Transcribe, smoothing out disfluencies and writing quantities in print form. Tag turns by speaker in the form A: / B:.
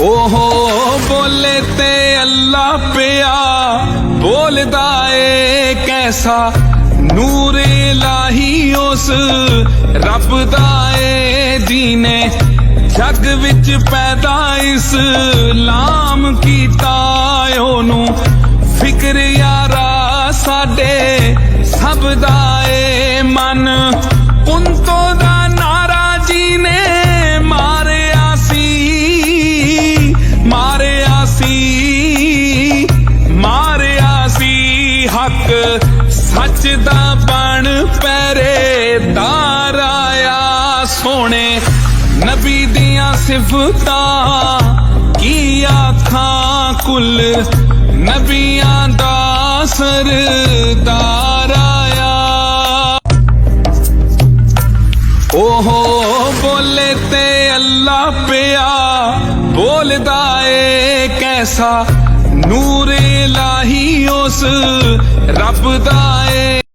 A: ओहो बोले ते अल्लाह पिया बोलदा ए कैसा नूर इलाही उस रब दा ए जीने जग विच पैदा इस्लाम कीता ओनू फिक्र यारा साडे सब दा ए मन उन्तो दा नारा जी ने मारिया सी हक सच दा बन पहरेदार आया सोने नबी दियां सिफतां की आखां कुल नबियां दा सरदार आया। ओहो बोले ते अल्लाह पिया बोलदा ए कैसा नूर इलाही उस रब दा ए